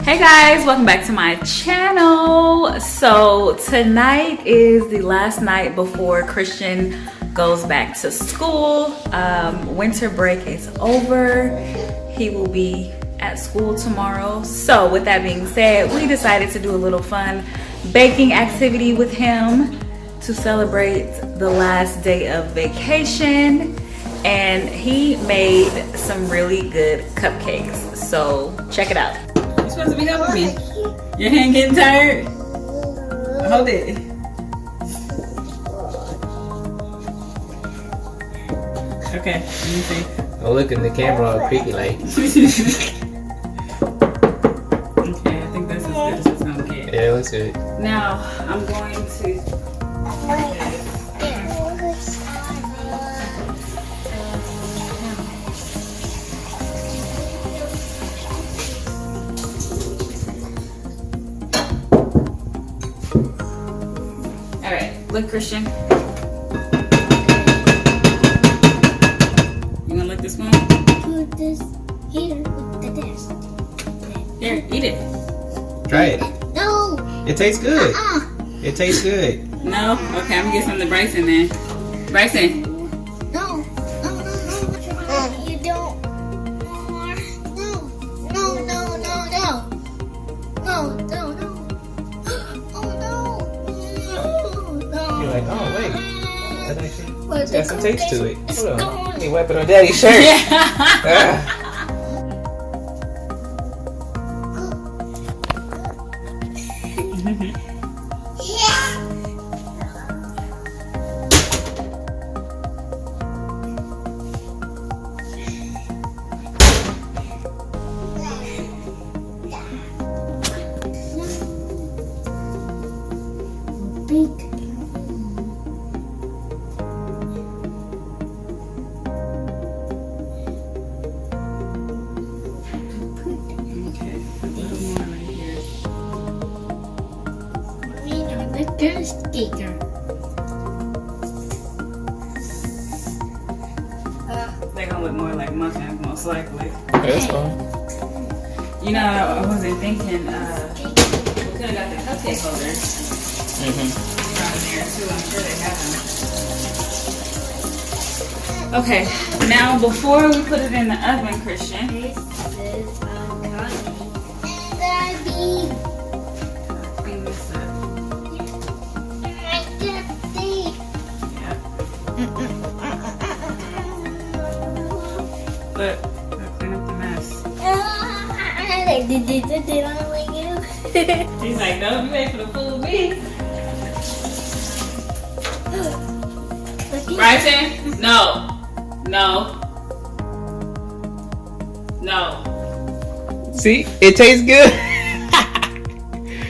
Hey guys, welcome back to my channel. So tonight is the last night before Christian goes back to school. Winter break is over. He will be at school tomorrow. So with that being said, we decided to do a little fun baking activity with him to celebrate the last day of vacation. And he made some really good cupcakes. So check it out. You're supposed to be helping me. Your hand getting tired? Hold it. Okay, let me see. Don't look in the camera all creepy like. Okay, I think that's as good as it's gonna get. Yeah, it looks good. Now, I'm going to... Alright, look, Christian. You wanna lick this one? Put this here with the desk. Here, eat it. Try it. No. It tastes good. It tastes good. No? Okay, I'm gonna get some to Bryson then. Bryson. No. You don't. No. Oh no. You're like, oh wait. That actually Where's got some taste to it. It's Hold on. gone. Let me wipe it on Daddy's shirt. Big. Okay, a little more right here. We are the girl skater. They're gonna look more like muffins, most likely. That's fine. You know, I wasn't thinking, we could have got the cupcake holders from there too. I'm sure they have them. Okay, now before we put it in the oven, Christian. This is Daddy. Clean this up. I can't see. Yeah. Look, clean up the mess. Did I like you? He's like, no, you ready for the full beef? Bryson? No. See, it tastes good.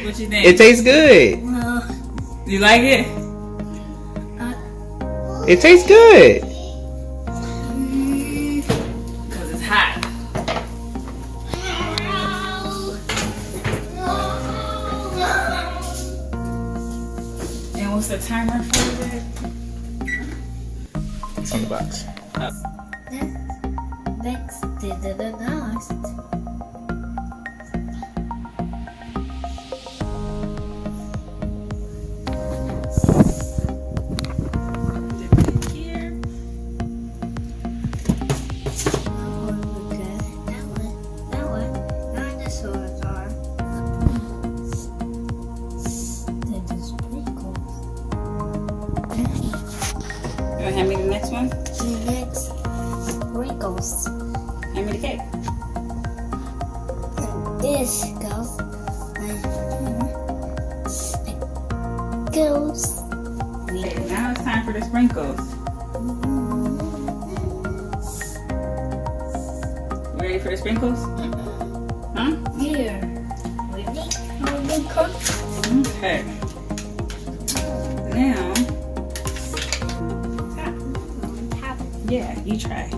What you think? It tastes good. No. You like it? It tastes good. Because it's hot. And what's the timer for it? It's on the box. Next to the last. Dip it here. Dinosaurs are. They're just sprinkles. You want to hand me the next one? The next sprinkles. Hand me the cake. And this goes. It goes. Okay, now it's time for the sprinkles. You ready for the sprinkles? Huh? Here. Ready? Ready, cook. Okay. Now, yeah, you try.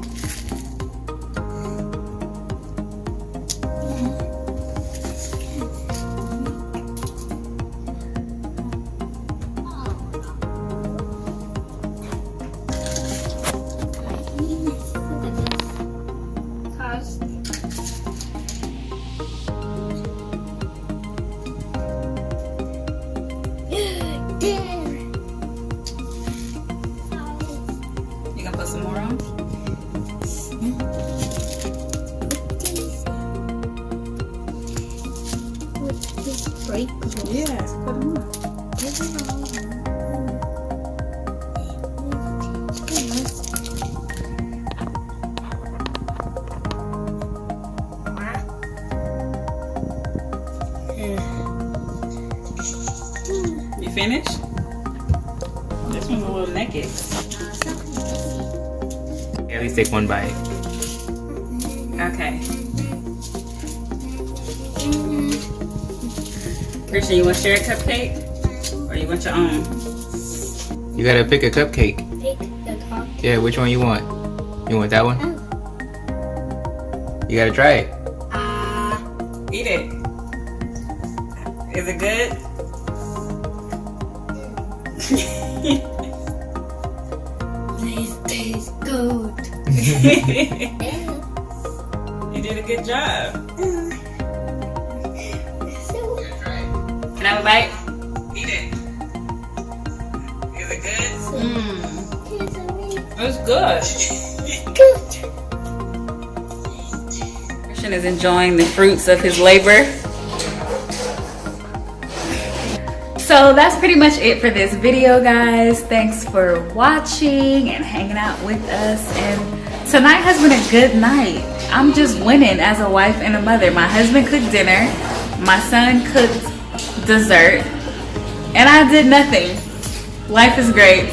Sprinkles. Yes, put them on. You finished? This one's a little naked. At least take one bite. Okay. Christian, you want to share a cupcake? Or you want your own? You gotta pick a cupcake. Pick the cup. Yeah, which one you want? You want that one? You gotta try it. Eat it. Is it good? This tastes good. You did a good job. Can I have a bite? Eat it. Is it good? It's good. Christian is enjoying the fruits of his labor. So that's pretty much it for this video, guys. Thanks for watching and hanging out with us. And tonight has been a good night. I'm just winning as a wife and a mother. My husband cooked dinner. My son cooked dessert. And I did nothing. Life is great.